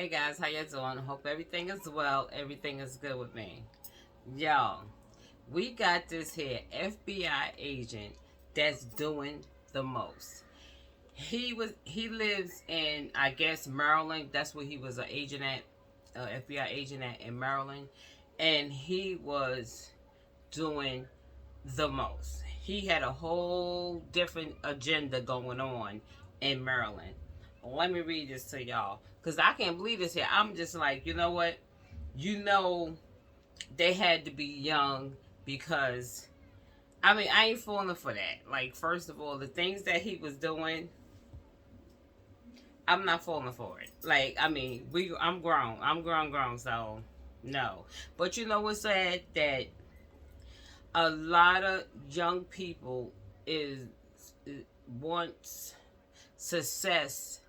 Hey guys, how you doing? Hope everything is well. Everything is good with me. Y'all, we got this here FBI agent that's doing the most. He lives in, I guess, Maryland. That's where he was an agent at, FBI agent at in Maryland, and he was doing the most. He had a whole different agenda going on in Maryland. Let me read this to y'all because I can't believe this here. I'm just like, you know what? You know, they had to be young because I mean, I ain't falling for that. Like, first of all, the things that he was doing, I'm not falling for it. Like, I mean, I'm grown. I'm grown. So no. But you know what's sad? That a lot of young people is wants success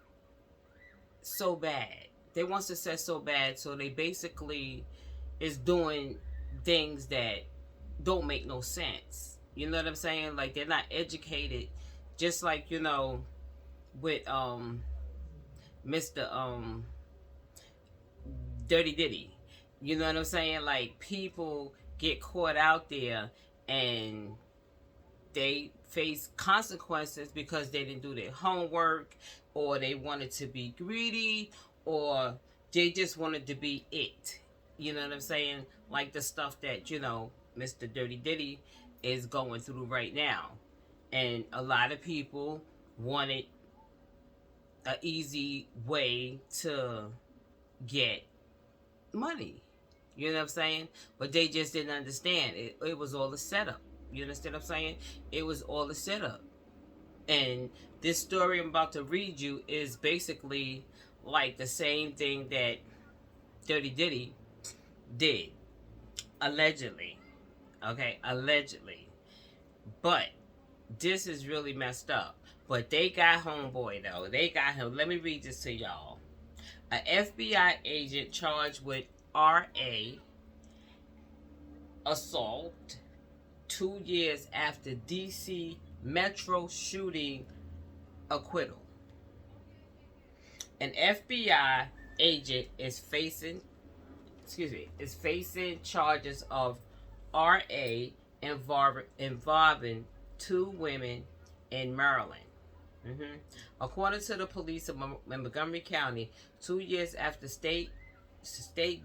so bad. They want success so bad, so they basically is doing things that don't make no sense. You know what I'm saying? Like, they're not educated, just like, you know, with Mr. Dirty Diddy. You know what I'm saying? Like, people get caught out there and they face consequences because they didn't do their homework, or they wanted to be greedy, or they just wanted to be it. You know what I'm saying? Like the stuff that, you know, Mr. Dirty Diddy is going through right now. And a lot of people wanted an easy way to get money. You know what I'm saying? But they just didn't understand. It was all a setup. You understand what I'm saying? It was all a setup. And this story I'm about to read you is basically like the same thing that Dirty Diddy did. Allegedly. Okay? Allegedly. But this is really messed up. But they got homeboy though. They got him. Let me read this to y'all. An FBI agent charged with RA assault 2 years after DC Metro shooting acquittal. An FBI agent is facing charges of RA involving two women in Maryland. According to the police of Montgomery County, 2 years after state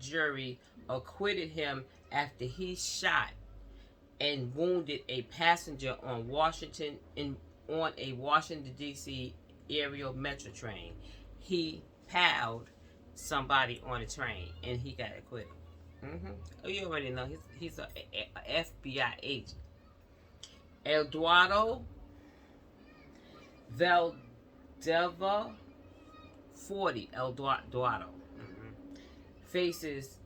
jury acquitted him after he shot and wounded a passenger on a Washington D.C. area metro train. He palled somebody on a train and he got acquitted. Oh, you already know he's a FBI agent. Eduardo Valdeva, 40, Eduardo, faces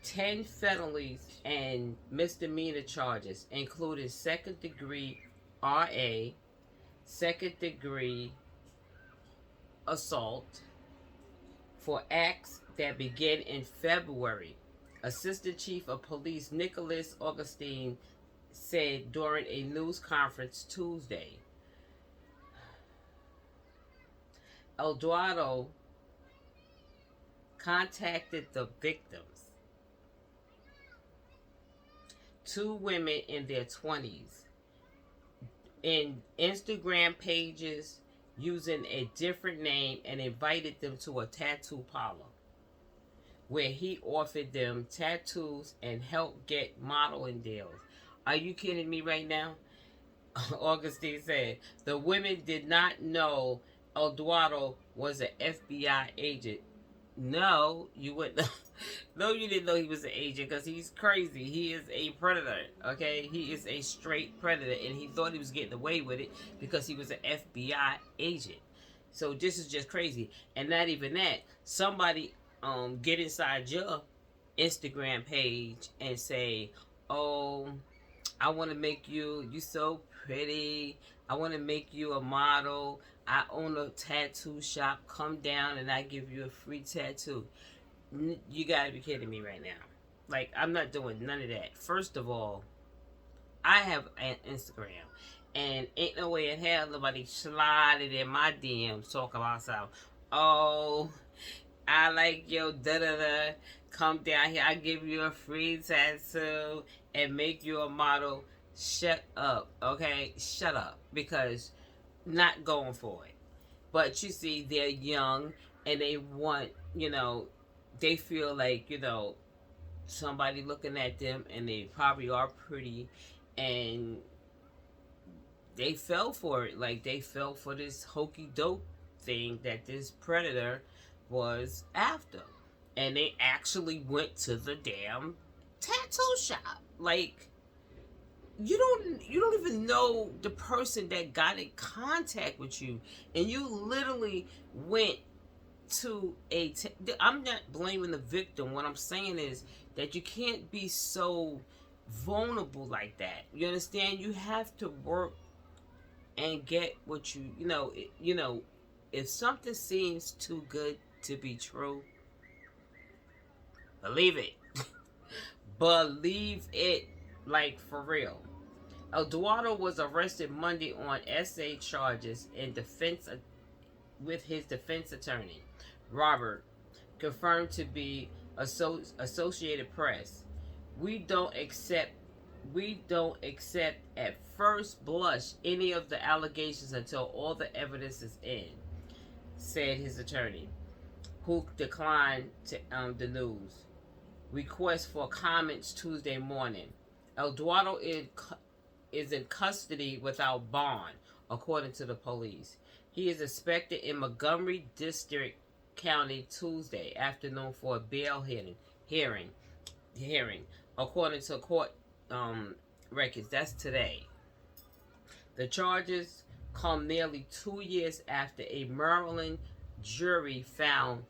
10 felonies and misdemeanor charges, including second-degree RA, second-degree assault, for acts that began in February. Assistant Chief of Police Nicholas Augustine said during a news conference Tuesday. Eduardo contacted the victims, two women in their 20s, in Instagram pages using a different name, and invited them to a tattoo parlor where he offered them tattoos and helped get modeling deals. Are you kidding me right now? Augustine said the women did not know Eduardo was an FBI agent. No, you wouldn't. No, you didn't know he was an agent, because he's crazy. He is a predator, okay? He is a straight predator, and he thought he was getting away with it because he was an FBI agent. So this is just crazy. And not even that. Somebody get inside your Instagram page and say, oh, I want to make you so pretty. I want to make you a model. I own a tattoo shop. Come down and I give you a free tattoo. You gotta be kidding me right now. Like, I'm not doing none of that. First of all, I have an Instagram, and ain't no way in hell nobody slided in my DMs talk about something. Oh, I like your da da da. Come down here. I give you a free tattoo and make you a model. Shut up, okay? Shut up, because not going for it. But you see, they're young and they want, they feel like, somebody looking at them, and they probably are pretty, and they fell for it. Like, they fell for this hokey doke thing that this predator was after. And they actually went to the damn tattoo shop. Like, you don't even know the person that got in contact with you, and you literally went to I'm not blaming the victim. What I'm saying is that you can't be so vulnerable like that. You understand? You have to work and get what if something seems too good to be true, believe it. Believe it, like, for real. Eduardo was arrested Monday on SA charges in defense with his defense attorney, Robert, confirmed to be Associated Press. We don't accept at first blush any of the allegations until all the evidence is in, said his attorney, who declined to the news request for comments Tuesday morning. Eduardo is in custody without bond, according to the police. He is expected in Montgomery District County Tuesday afternoon for a bail hearing, according to court records. That's today. The charges come nearly 2 years after a Maryland jury found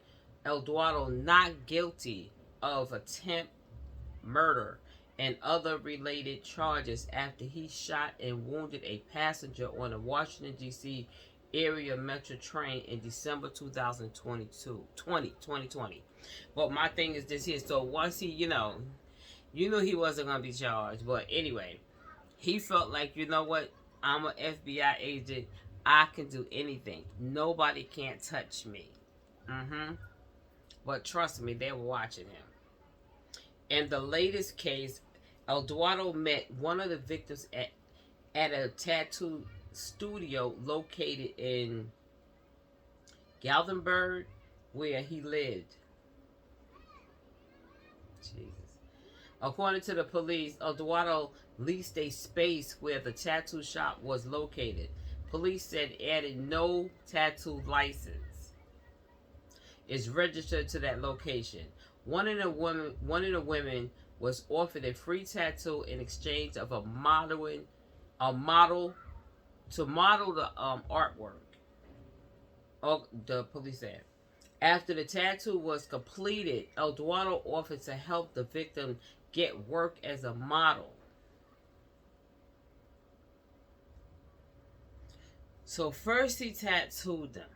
Eduardo not guilty of attempt murder and other related charges after he shot and wounded a passenger on a Washington, D.C. area metro train in December 2020. But my thing is this here. So once he, you know he wasn't going to be charged. But anyway, he felt like, you know what? I'm an FBI agent. I can do anything. Nobody can't touch me. But trust me, they were watching him. In the latest case, Eduardo met one of the victims at a tattoo studio located in Gothenburg, where he lived. Jesus. According to the police, Eduardo leased a space where the tattoo shop was located. Police said it added no tattoo license is registered to that location. One of the women was offered a free tattoo in exchange of a model to model the artwork. The police said. After the tattoo was completed, Eduardo offered to help the victim get work as a model. So first he tattooed them.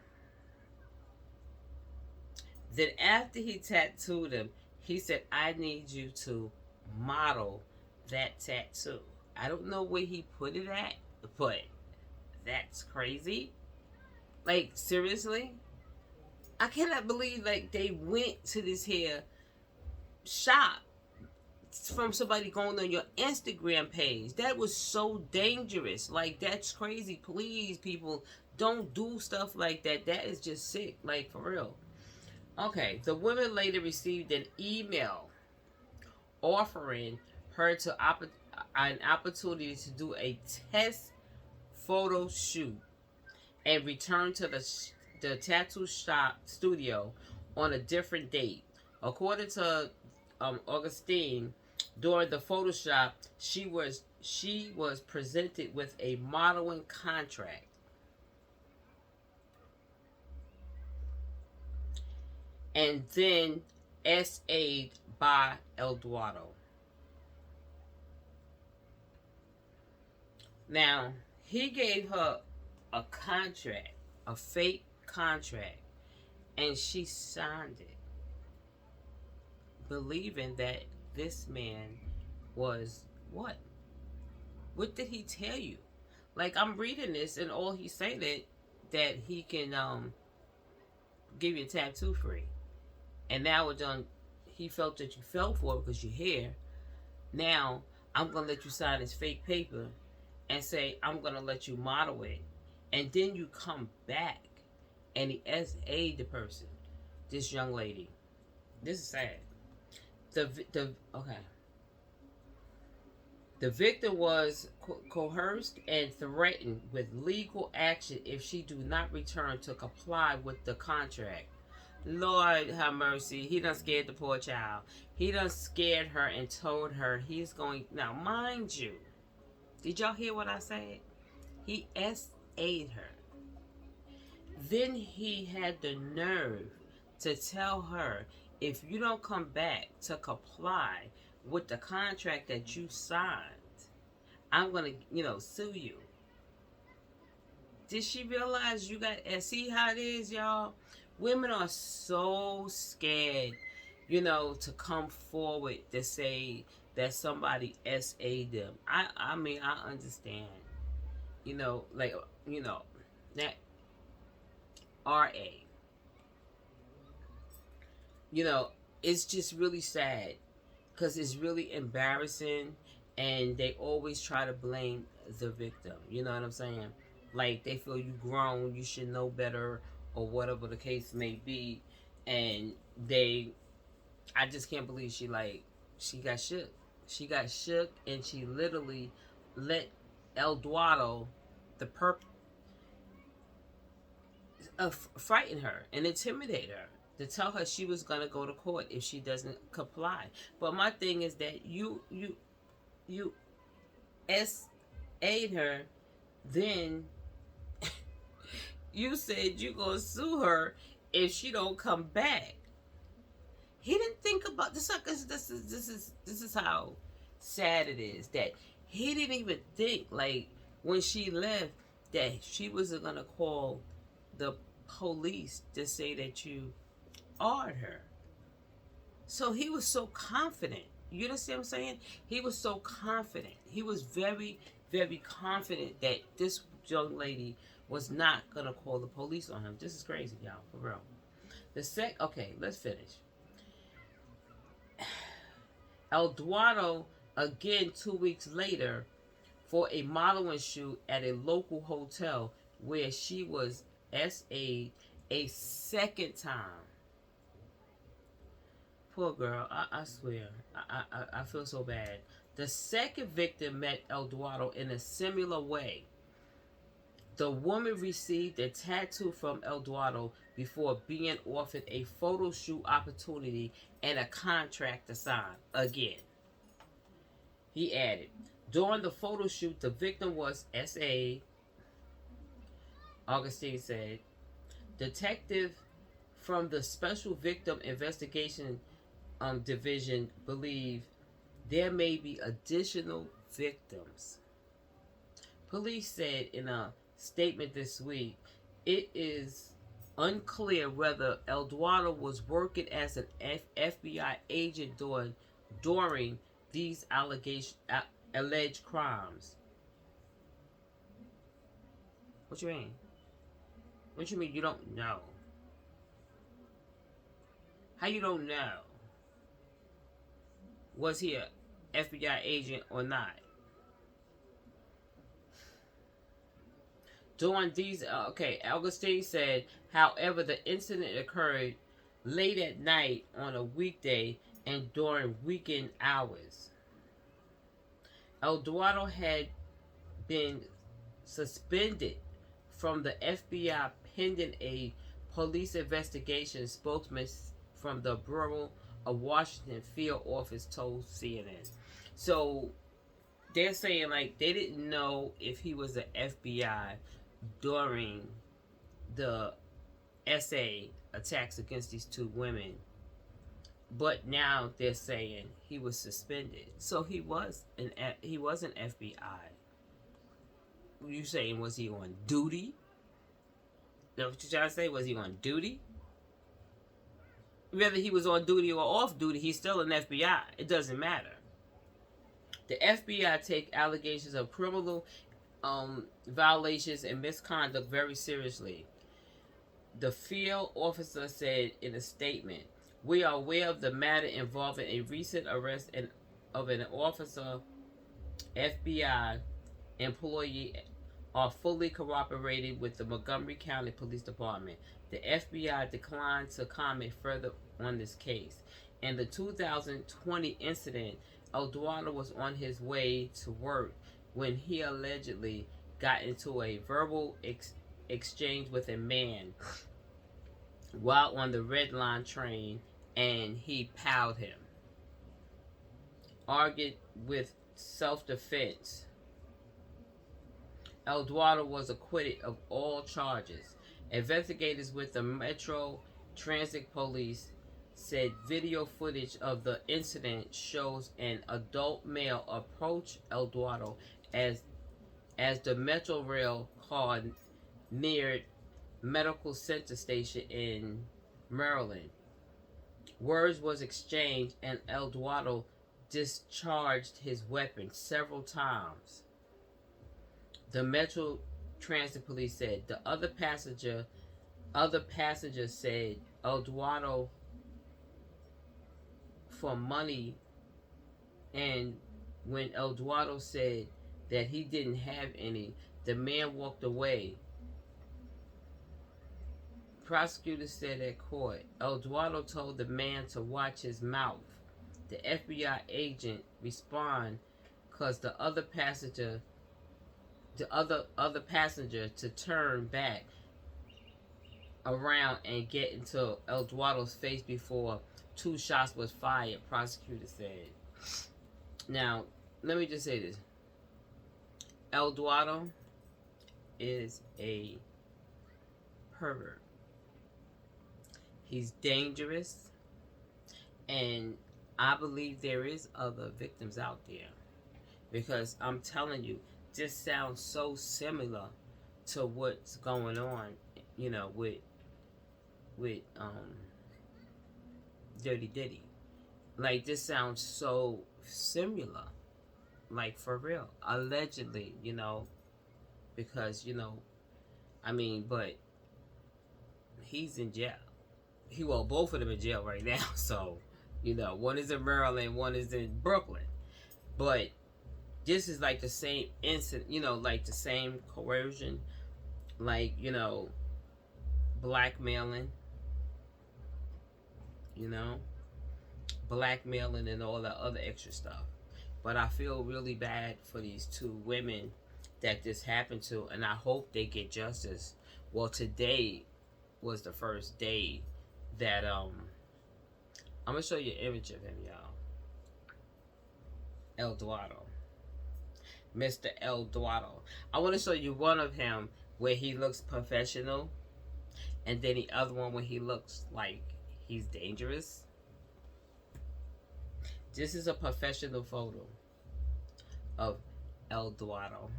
Then after he tattooed him, he said, I need you to model that tattoo. I don't know where he put it at, but that's crazy. Like, seriously? I cannot believe, like, they went to this here shop from somebody going on your Instagram page. That was so dangerous. Like, that's crazy. Please, people, don't do stuff like that. That is just sick. Like, for real. Okay, the woman later received an email offering her an opportunity to do a test photo shoot and return to the tattoo shop studio on a different date. According to Augustine, during the Photoshop, she was presented with a modeling contract. And then SA'd by Eduardo. Now, he gave her a contract, a fake contract, and she signed it, believing that this man was what? What did he tell you? Like, I'm reading this, and all he said that he can give you a tattoo free. and now it done. He felt that you fell for it because you're here. Now I'm gonna let you sign this fake paper and say I'm gonna let you model it, and then you come back and he SA the person, this young lady. This is sad. The okay. The victim was coerced and threatened with legal action if she do not return to comply with the contract. Lord have mercy. He done scared the poor child. He done scared her and told her he's going. Now, mind you, did y'all hear what I said? He SA'd her. Then he had the nerve to tell her, if you don't come back to comply with the contract that you signed, I'm going to, sue you. Did she realize you got, and see how it is, y'all? Women are so scared, to come forward to say that somebody SA'd them. I mean, I understand, that RA. It's just really sad because it's really embarrassing, and they always try to blame the victim. You know what I'm saying? Like, they feel you grown, you should know better, or whatever the case may be. And I just can't believe she got shook. She got shook, and she literally let Eduardo, the frighten her and intimidate her, to tell her she was gonna go to court if she doesn't comply. But my thing is that you SA'd her, then you said you gonna sue her if she don't come back. He didn't think about this. This is how sad it is that he didn't even think, like, when she left, that she wasn't gonna call the police to say that you awed her. So he was so confident. You understand what I'm saying? He was so confident. He was very, very confident that this young lady was not gonna call the police on him. This is crazy, y'all, for real. Okay, let's finish. Eduardo, again 2 weeks later, for a modeling shoot at a local hotel where she was SA'd a second time. Poor girl, I swear. I feel so bad. The second victim met Eduardo in a similar way. The woman received a tattoo from Eduardo before being offered a photo shoot opportunity and a contract to sign again. He added, during the photo shoot, the victim was SA'd. Augustine said, detective from the Special Victim Investigation Division believe there may be additional victims. Police said in a statement this week, it is unclear whether Eduardo was working as an FBI agent during these alleged crimes. What you mean? What you mean you don't know? How you don't know? Was he a FBI agent or not? During these, Augustine said, however, the incident occurred late at night on a weekday and during weekend hours. Eduardo had been suspended from the FBI pending a police investigation. Spokesman from the Bureau of Washington field office told CNN. So they're saying, like, they didn't know if he was an FBI during the SA attacks against these two women, but now they're saying he was suspended. So he was an FBI. You saying, was he on duty? Is that what you're trying to say? Was he on duty? Whether he was on duty or off duty, he's still an FBI. It doesn't matter. The FBI take allegations of criminal violations and misconduct very seriously. The field officer said in a statement, We are aware of the matter involving a recent arrest of an officer, FBI employee, are fully cooperating with the Montgomery County Police Department. The FBI declined to comment further on this case. In the 2020 incident, Eduardo was on his way to work when he allegedly got into a verbal exchange with a man while on the Red Line train, and he pawed him. Argued with self-defense, Eduardo was acquitted of all charges. Investigators with the Metro Transit Police said video footage of the incident shows an adult male approach Eduardo as the Metro Rail car neared Medical Center Station in Maryland. Words was exchanged and Eduardo discharged his weapon several times. The Metro Transit Police said the other passengers said Eduardo for money, and when Eduardo said that he didn't have any, the man walked away. Prosecutors said at court, Eduardo told the man to watch his mouth. The FBI agent responded because the other passenger to turn back around and get into Eduardo's face before 2 shots was fired, prosecutors said. Now, let me just say this. Eduardo is a pervert. He's dangerous, and I believe there is other victims out there, because I'm telling you, this sounds so similar to what's going on, with Dirty Diddy. Like, this sounds so similar, like, for real, allegedly, because but he's in jail. Both of them in jail right now. So, one is in Maryland, one is in Brooklyn. But this is like the same incident, like the same coercion, like, blackmailing, blackmailing and all that other extra stuff. But I feel really bad for these 2 women that this happened to, and I hope they get justice. Well, today was the first day that I'm gonna show you an image of him, y'all. Eduardo, Mr. Eduardo. I want to show you one of him where he looks professional, and then the other one where he looks like he's dangerous. This is a professional photo of Eduardo.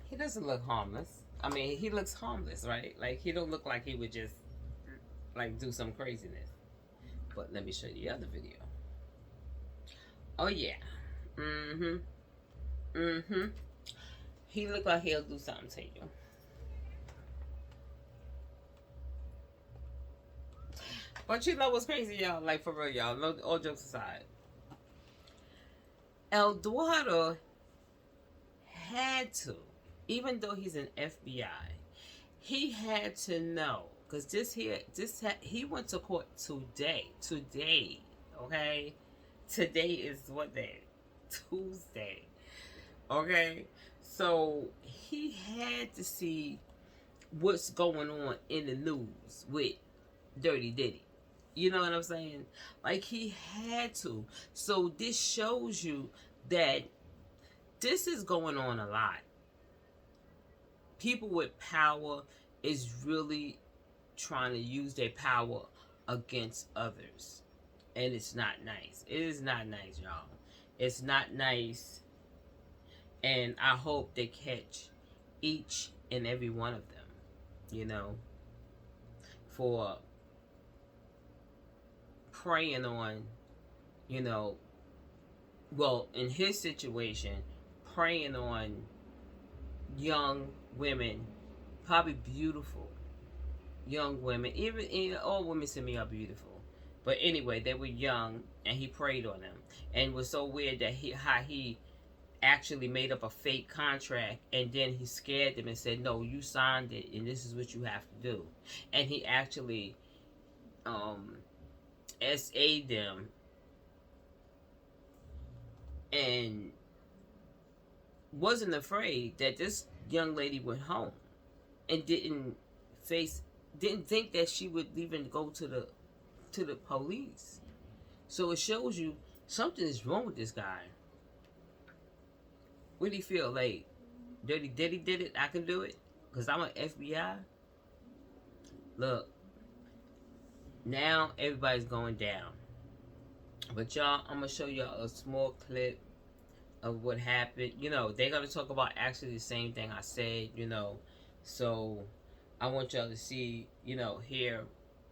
He doesn't look harmless. I mean, he looks harmless, right? Like, he don't look like he would just, like, do some craziness. But let me show you the other video. Oh, yeah. He look like he'll do something to you. But you know what's crazy, y'all? Like, for real, y'all. No, all jokes aside. Eduardo had to, even though he's an FBI, he had to know, because he went to court today, okay? Today is what day? Tuesday, okay? So he had to see what's going on in the news with Dirty Diddy. You know what I'm saying? Like, he had to. So this shows you that this is going on a lot. People with power is really trying to use their power against others. And it's not nice. It is not nice, y'all. It's not nice. And I hope they catch each and every one of them, for preying on, well, in his situation, preying on young women, probably beautiful young women. Even all women to me are beautiful, but anyway, they were young, and he preyed on them. And it was so weird that how he actually made up a fake contract, and then he scared them and said, no, you signed it and this is what you have to do. And he actually SA'd them and wasn't afraid that this young lady went home and didn't think that she would even go to the police. So it shows you something is wrong with this guy. What do you feel like? Dirty Diddy did it, I can do it? Because I'm an FBI? Look, now everybody's going down. But y'all, I'm going to show y'all a small clip of what happened. You know, they're going to talk about actually the same thing I said, you know. So, I want y'all to see, you know, hear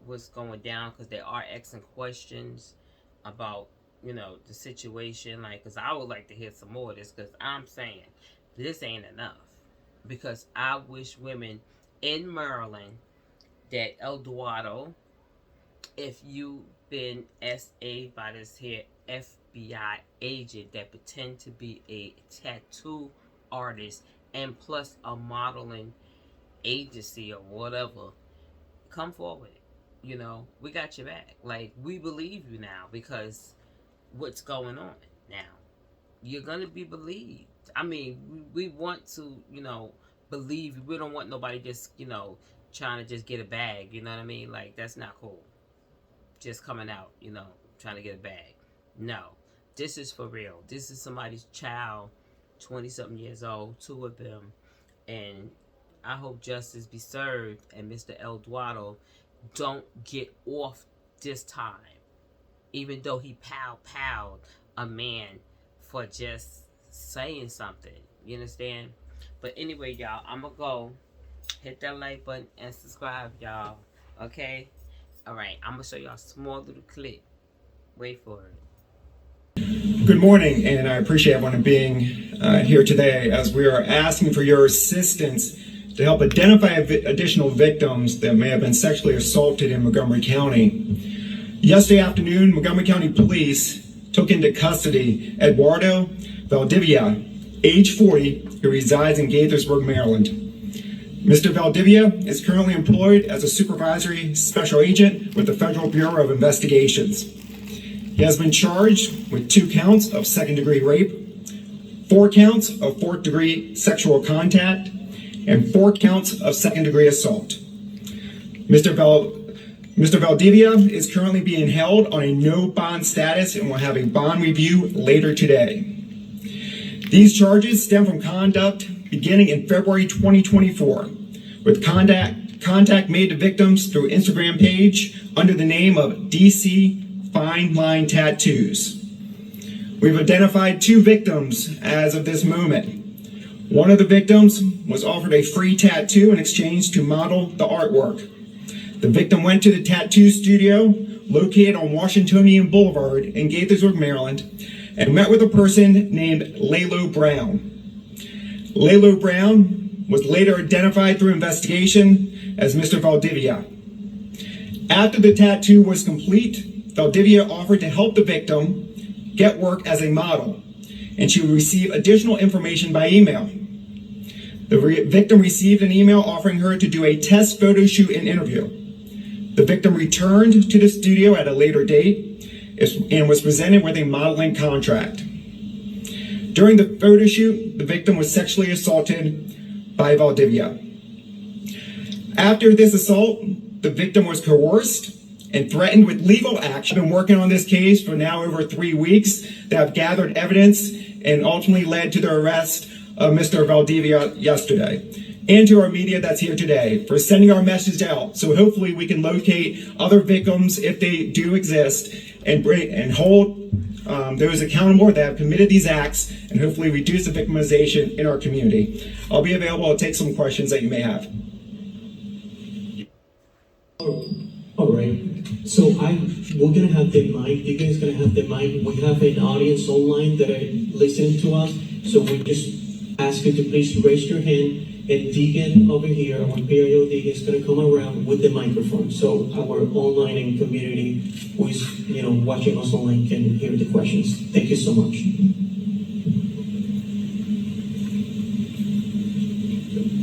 what's going down. Because they are asking questions about, you know, the situation. Like, because I would like to hear some more of this. Because I'm saying, this ain't enough. Because I wish women in Maryland that El Dorado, if you've been SA'd by this here FBI agent that pretend to be a tattoo artist and plus a modeling agency or whatever, come forward. You know, we got your back. Like, we believe you now because what's going on now. You're going to be believed. I mean, we want to, you know, believe. We don't want nobody just, you know, trying to just get a bag. You know what I mean? Like, that's not cool. Just coming out, you know, trying to get a bag. No. This is for real. This is somebody's child, 20-something years old, 2 of them. And I hope justice be served and Mr. El Dorado don't get off this time. Even though he powed a man for just saying something. You understand? But anyway, y'all, I'm going to go. Hit that like button and subscribe, y'all. Okay? Alright, I'm going to show y'all a small little clip. Wait for it. Good morning, and I appreciate everyone being here today as we are asking for your assistance to help identify additional victims that may have been sexually assaulted in Montgomery County. Yesterday afternoon, Montgomery County Police took into custody Eduardo Valdivia, age 40, who resides in Gaithersburg, Maryland. Mr. Valdivia is currently employed as a supervisory special agent with the Federal Bureau of Investigations. He has been charged with 2 counts of second-degree rape, 4 counts of fourth-degree sexual contact, and 4 counts of second-degree assault. Mr. Valdivia is currently being held on a no-bond status and will have a bond review later today. These charges stem from conduct beginning in February 2024, with contact made to victims through Instagram page under the name of DC Fine Line Tattoos. We've identified 2 victims as of this moment. One of the victims was offered a free tattoo in exchange to model the artwork. The victim went to the tattoo studio located on Washingtonian Boulevard in Gaithersburg, Maryland, and met with a person named Lalo Brown. Lalo Brown was later identified through investigation as Mr. Valdivia. After the tattoo was complete, Valdivia offered to help the victim get work as a model, and she would receive additional information by email. The victim received an email offering her to do a test photo shoot and interview. The victim returned to the studio at a later date and was presented with a modeling contract. During the photo shoot, the victim was sexually assaulted by Valdivia. After this assault, the victim was coerced and threatened with legal action. I've been working on this case for now over 3 weeks that have gathered evidence and ultimately led to the arrest of Mr. Valdivia yesterday, and to our media that's here today for sending our message out. So hopefully we can locate other victims if they do exist and hold those accountable that have committed these acts, and hopefully reduce the victimization in our community. I'll be available to take some questions that you may have. All right. So we're gonna have the mic. You guys gonna have the mic. We have an audience online that are listening to us. So we just ask you to please raise your hand. And Deegan over here, our PIO Deegan, is gonna come around with the microphone. So our online and community who is watching us online can hear the questions. Thank you so much.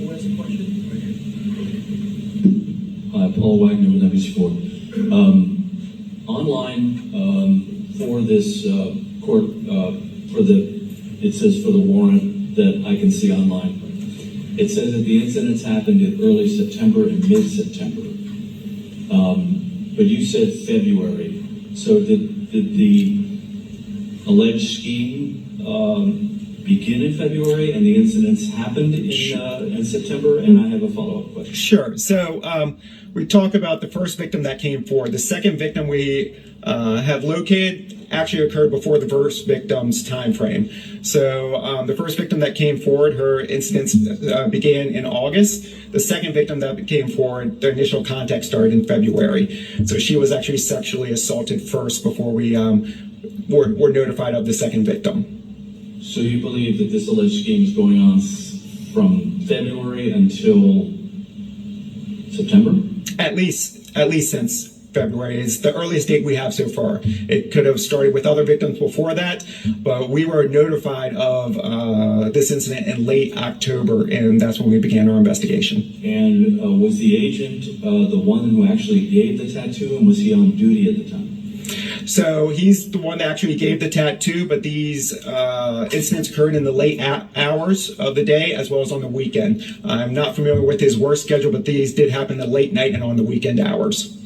Who has a question? Hi, Paul Wagner with NBC4. Online for this court, it says for the warrant that I can see online. It says that the incidents happened in early September and mid-September. But you said February. So did the alleged scheme begin in February and the incidents happened in September? And I have a follow-up question. Sure. So we talk about the first victim that came forward. The second victim we have located actually occurred before the first victim's time frame. So the first victim that came forward, her incidents began in August. The second victim that came forward, their initial contact started in February. So she was actually sexually assaulted first before we were notified of the second victim. So you believe that this alleged scheme is going on from February until September? At least since February is the earliest date we have so far. It could have started with other victims before that, but we were notified of this incident in late October, and that's when we began our investigation. And was the agent the one who actually gave the tattoo, and was he on duty at the time? So he's the one that actually gave the tattoo, but these incidents occurred in the late hours of the day as well as on the weekend. I'm not familiar with his work schedule, but these did happen in the late night and on the weekend hours.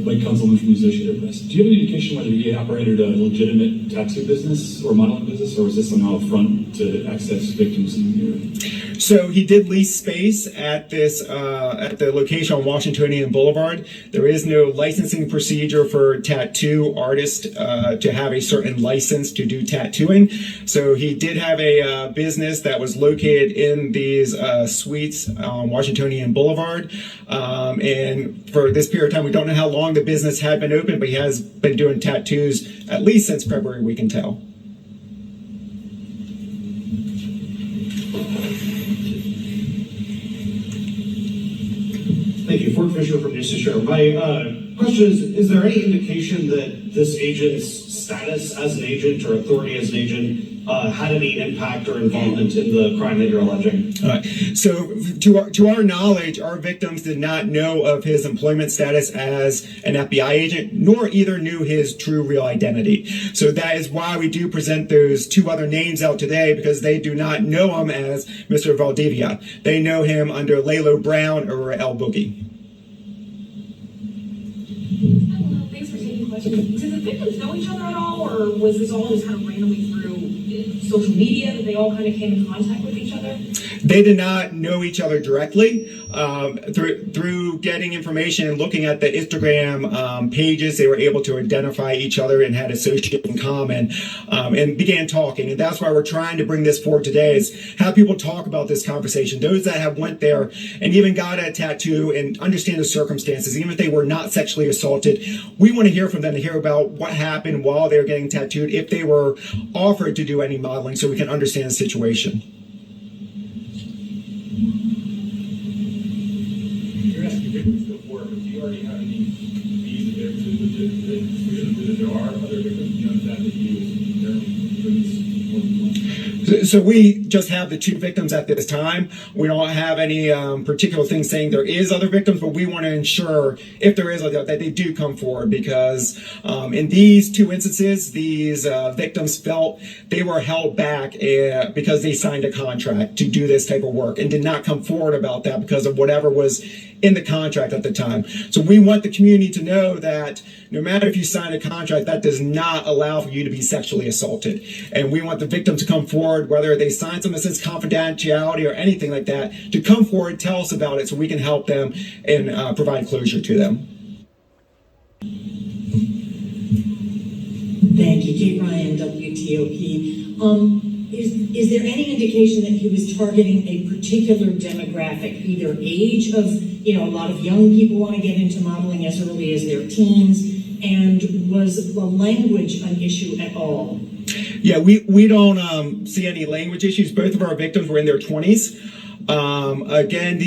Blake Kunzelman from News Associated Press. Do you have any indication whether he operated a legitimate tattoo business or modeling business, or was this somehow a front to access victims in the area? So he did lease space at this at the location on Washingtonian Boulevard. There is no licensing procedure for tattoo artists to have a certain license to do tattooing. So he did have a business that was located in these suites on Washingtonian Boulevard. And for this period of time, we don't know how long the business had been open, but he has been doing tattoos at least since February, we can tell. Thank you. Ford Fisher from News to Share. My question is there any indication that this agent's status as an agent or authority as an agent had any impact or involvement in the crime that you're alleging? All right. So to our knowledge, our victims did not know of his employment status as an FBI agent, nor either knew his true real identity. So that is why we do present those two other names out today, because they do not know him as Mr. Valdivia. They know him under Lalo Brown or El Boogie. Hello, thanks for taking questions. Did the victims know each other at all, or was this all just kind of randomly through social media that they all kind of came in contact with each other? They did not know each other directly. Through getting information and looking at the Instagram pages, they were able to identify each other and had associates in common, and began talking. And that's why we're trying to bring this forward today, is have people talk about this conversation. Those that have went there and even got a tattoo and understand the circumstances, even if they were not sexually assaulted, we want to hear from them, to hear about what happened while they were getting tattooed, if they were offered to do any modeling, so we can understand the situation. You're asking victims before, but do you already have any fees that there are other victims? You know that you generally So we just have the two victims at this time. We don't have any particular things saying there is other victims, but we want to ensure, if there is, that they do come forward, because in these two instances, these victims felt they were held back because they signed a contract to do this type of work and did not come forward about that because of whatever was in the contract at the time. So we want the community to know that no matter if you sign a contract, that does not allow for you to be sexually assaulted. And we want the victim to come forward, whether they sign something that says confidentiality or anything like that, to come forward, tell us about it so we can help them and provide closure to them. Thank you. Kate Ryan, WTOP. Is there any indication that he was targeting a particular demographic, either age of, a lot of young people want to get into modeling as early as their teens, and was the language an issue at all? Yeah, we don't see any language issues. Both of our victims were in their 20s. Again,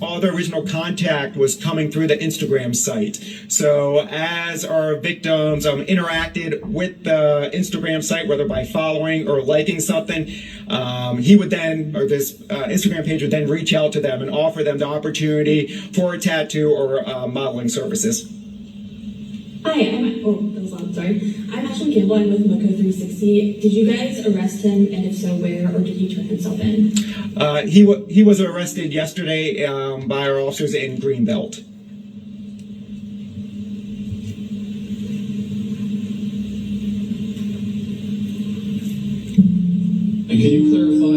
all the original contact was coming through the Instagram site. So as our victims interacted with the Instagram site, whether by following or liking something, he would then, or this Instagram page would then reach out to them and offer them the opportunity for a tattoo or modeling services. Hi, that was loud, sorry. I'm Ashley Campbell, I'm with Moco 360. Did you guys arrest him, and if so, where, or did he turn himself in? He was arrested yesterday by our officers in Greenbelt. And can you clarify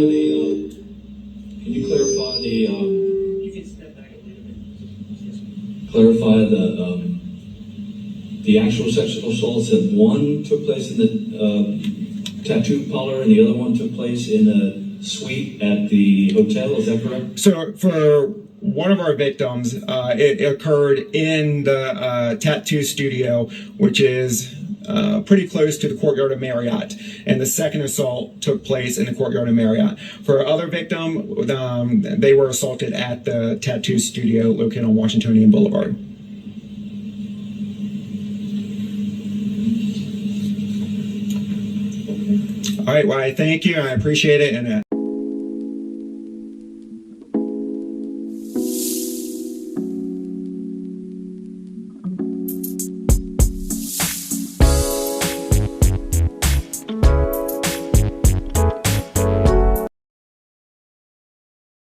You can step back a little bit. clarify the actual sexual assaults, that one took place in the tattoo parlor and the other one took place in a suite at the hotel, is that correct? So for one of our victims, it occurred in the tattoo studio, which is pretty close to the courtyard of Marriott. And the second assault took place in the courtyard of Marriott. For our other victim, they were assaulted at the tattoo studio located on Washingtonian Boulevard. All right, well, I thank you. I appreciate it. And